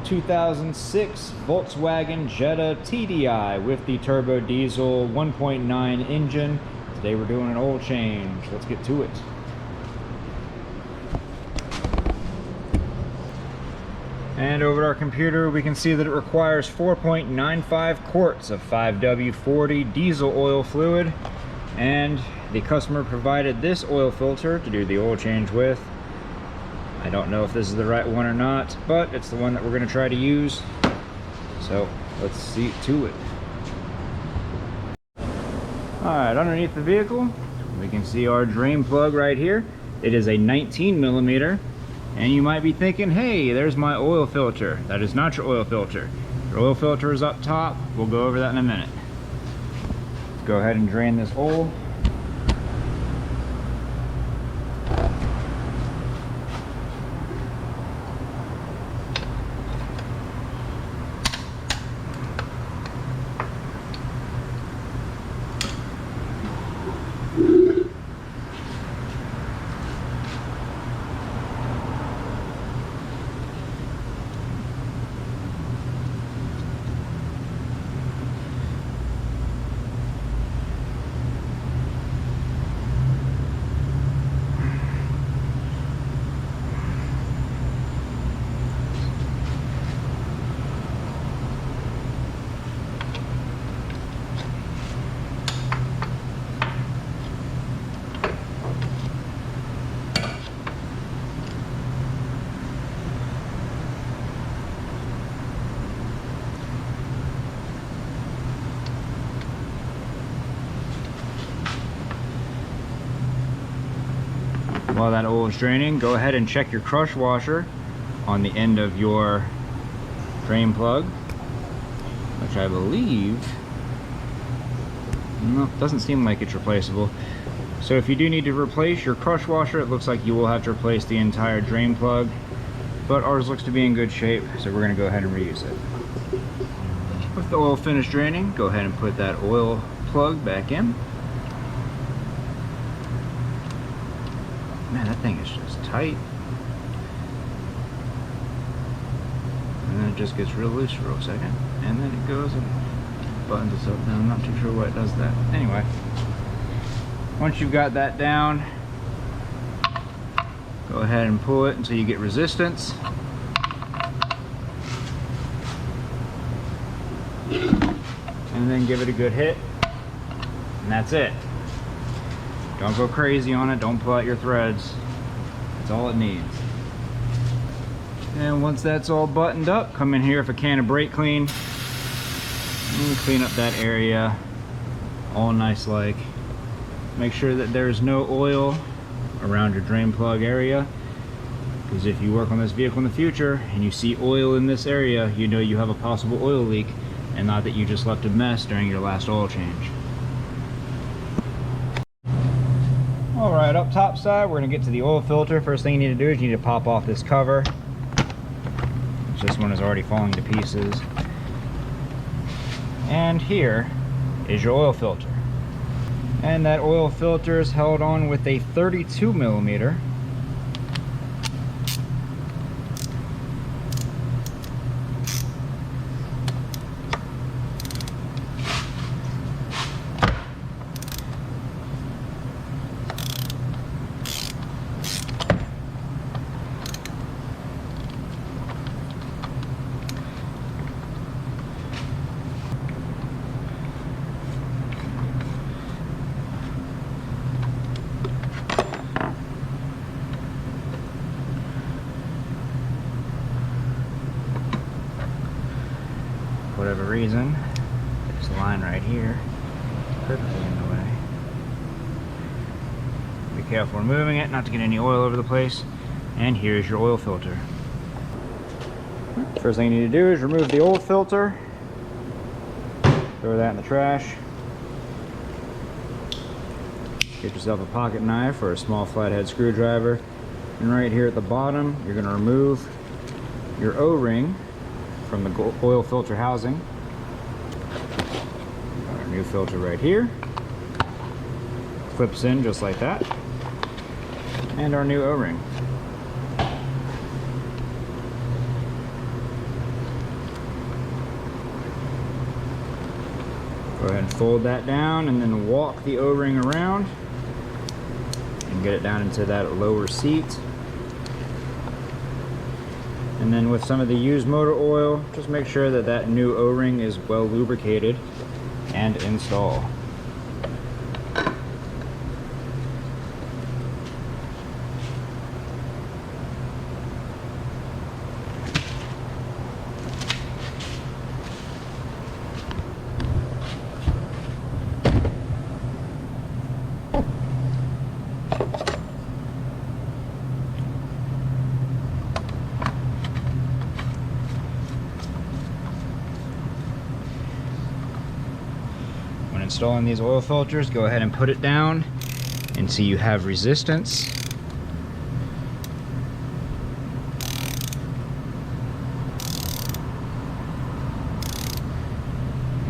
2006 Volkswagen Jetta TDI with the turbo diesel 1.9 engine. Today we're doing an oil change. Let's get to it. And over at our computer we can see that it requires 4.95 quarts of 5W40 diesel oil fluid, and the customer provided this oil filter to do the oil change with. I don't know if this is the right one or not, but it's the one that we're going to try to use. So let's see to it. Alright, underneath the vehicle we can see our drain plug right here. It is a 19 millimeter, and you might be thinking, hey, there's my oil filter. That is not your oil filter. Your oil filter is up top. We'll go over that in a minute. Let's go ahead and drain this oil. While that oil is draining, go ahead and check your crush washer on the end of your drain plug, which I believe, no, doesn't seem like it's replaceable. So if you do need to replace your crush washer, it looks like you will have to replace the entire drain plug, but ours looks to be in good shape, so we're going to go ahead and reuse it. With the oil finished draining, go ahead and put that oil plug back in. Man, that thing is just tight. And then it just gets real loose for a second. And then it goes and buttons itself down. I'm not too sure why it does that. Anyway, once you've got that down, go ahead and pull it until you get resistance. And then give it a good hit. And that's it. Don't go crazy on it, don't pull out your threads. That's all it needs. And once that's all buttoned up, come in here with a can of brake clean and clean up that area all nice like. Make sure that there's no oil around your drain plug area, because if you work on this vehicle in the future and you see oil in this area, you know you have a possible oil leak, and not that you just left a mess during your last oil change. Alright, up top side, we're going to get to the oil filter. First thing you need to do is you need to pop off this cover. This one is already falling to pieces. And here is your oil filter. And that oil filter is held on with a 32 millimeter. Whatever reason, this line right here is perfectly in the way. Be careful when moving it, not to get any oil over the place. And here's your oil filter. First thing you need to do is remove the oil filter. Throw that in the trash. Get yourself a pocket knife or a small flathead screwdriver. And right here at the bottom, you're going to remove your O-ring from the oil filter housing. Got our new filter right here. Clips in just like that. And our new O-ring. Go ahead and fold that down and then walk the O-ring around and get it down into that lower seat. And then with some of the used motor oil, just make sure that that new O-ring is well lubricated and install. When installing these oil filters, go ahead and put it down and see you have resistance.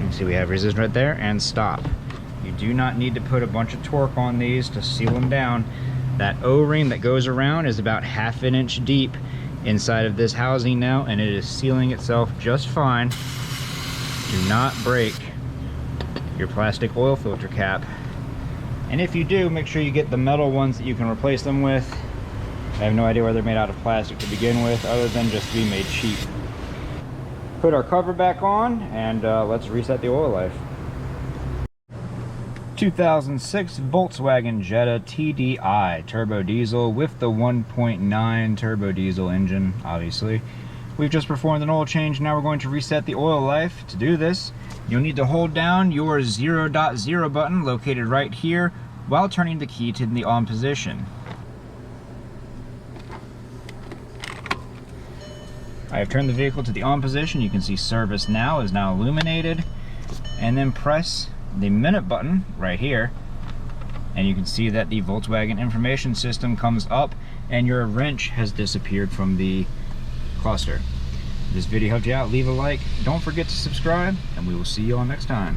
You see we have resistance right there, and stop. You do not need to put a bunch of torque on these to seal them down. That O-ring that goes around is about ½ an inch deep inside of this housing now, and it is sealing itself just fine. Do not break your plastic oil filter cap. And if you do, make sure you get the metal ones that you can replace them with. I have no idea why they're made out of plastic to begin with, other than just to be made cheap. Put our cover back on, and let's reset the oil life. 2006 Volkswagen Jetta TDI turbo diesel with the 1.9 turbo diesel engine, obviously. We've just performed an oil change. Now we're going to reset the oil life. To do this, you'll need to hold down your 0.0 button located right here while turning the key to the on position. I have turned the vehicle to the on position. You can see service now is now illuminated, and then press the minute button right here, and you can see that the Volkswagen information system comes up and your wrench has disappeared from the cluster. If this video helped you out, leave a like. Don't forget to subscribe, and we will see you all next time.